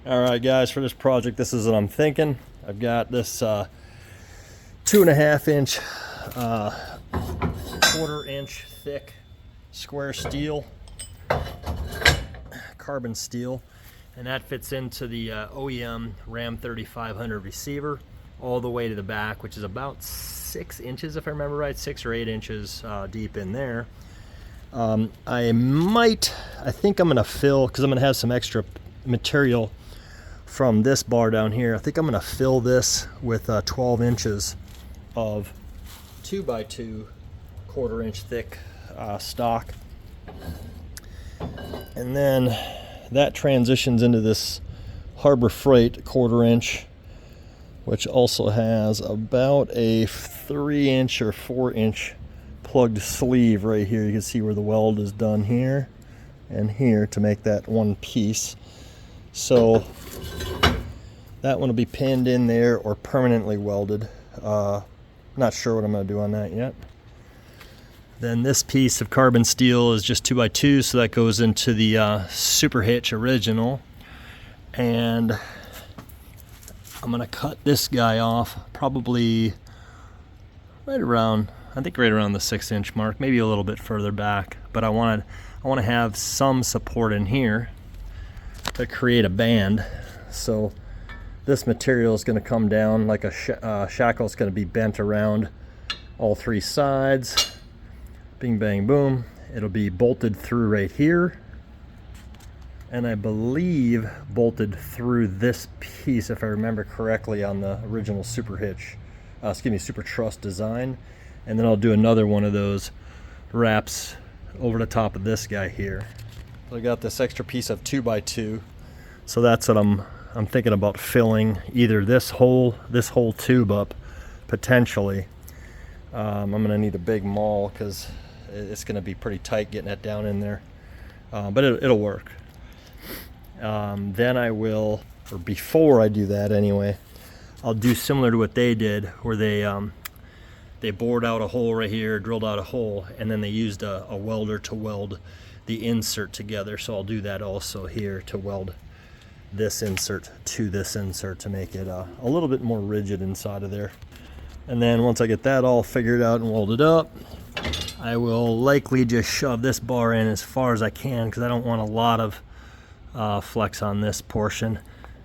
All right, guys, for this project, this is what I'm thinking. I've got this 2.5 inch, 1/4 inch thick square steel, carbon steel, and that fits into the OEM Ram 3500 receiver all the way to the back, which is about 6 inches, if I remember right, 6 or 8 inches deep in there. I think I'm gonna fill, because I'm gonna have some extra material from this bar down here. I think I'm gonna fill this with 12 inches of 2x2 1/4 inch thick stock, and then that transitions into this Harbor Freight 1/4 inch, which also has about a 3 inch or 4 inch plugged sleeve right here. You can see where the weld is done here and here to make that one piece. So that one will be pinned in there or permanently welded. Not sure what I'm going to do on that yet. Then this piece of carbon steel is just 2x2, so that goes into the Super Hitch original. And I'm going to cut this guy off probably right around, I think right around the 6 inch mark, maybe a little bit further back. But I want to have some support in here to create a band. So this material is going to come down like a shackle. It's going to be bent around all 3 sides. Bing, bang, boom. It'll be bolted through right here, and I believe bolted through this piece, if I remember correctly, on the original Supertruss design. And then I'll do another one of those wraps over the top of this guy here. So I got this extra piece of 2x2, so that's what I'm thinking about filling either this whole tube up potentially. I'm gonna need a big maul because it's gonna be pretty tight getting that down in there, but it'll work. Then I will, or before I do that anyway, I'll do similar to what they did, where they bored out a hole right here, drilled out a hole, and then they used a welder to weld the insert together. So I'll do that also here to weld this insert to this insert to make it a little bit more rigid inside of there. And then once I get that all figured out and welded up, I will likely just shove this bar in as far as I can, because I don't want a lot of flex on this portion.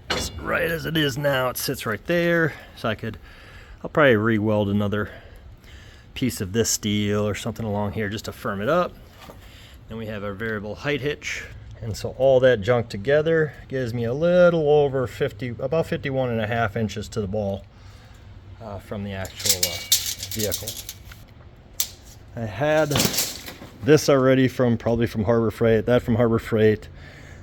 Just right as it is now, it sits right there. So I'll probably re-weld another piece of this steel or something along here just to firm it up. Then we have our variable height hitch. And so all that junk together gives me a little over about 51.5 inches to the ball from the actual vehicle. I had this already probably from Harbor Freight, that from Harbor Freight,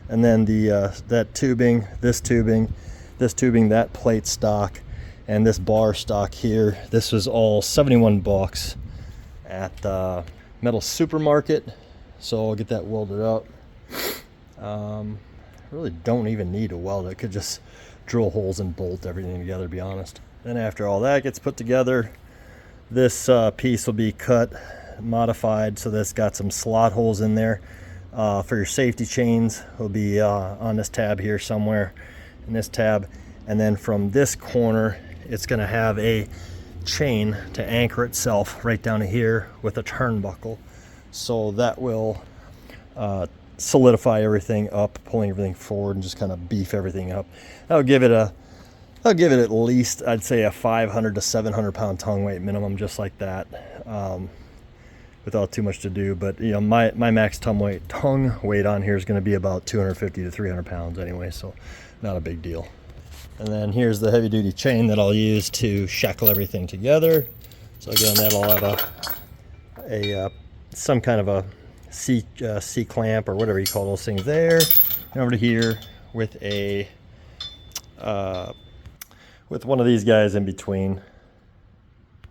and then that tubing, this tubing, that plate stock, and this bar stock here. This was all 71 bucks at the metal supermarket. So I'll get that welded up. Really don't even need to weld it. I could just drill holes and bolt everything together, to be honest. Then after all that gets put together, this piece will be cut, modified, so that's got some slot holes in there for your safety chains. Will be on this tab here somewhere, in this tab. And then from this corner, it's going to have a chain to anchor itself right down to here with a turnbuckle. So that will solidify everything up, pulling everything forward and just kind of beef everything up. I'll give it at least, I'd say, a 500 to 700 pound tongue weight minimum, just like that, without too much to do. But you know, my max tongue weight on here is going to be about 250 to 300 pounds anyway, so not a big deal. And then here's the heavy duty chain that I'll use to shackle everything together. So again, that'll have some kind of a C clamp or whatever you call those things there, and over to here with with one of these guys in between.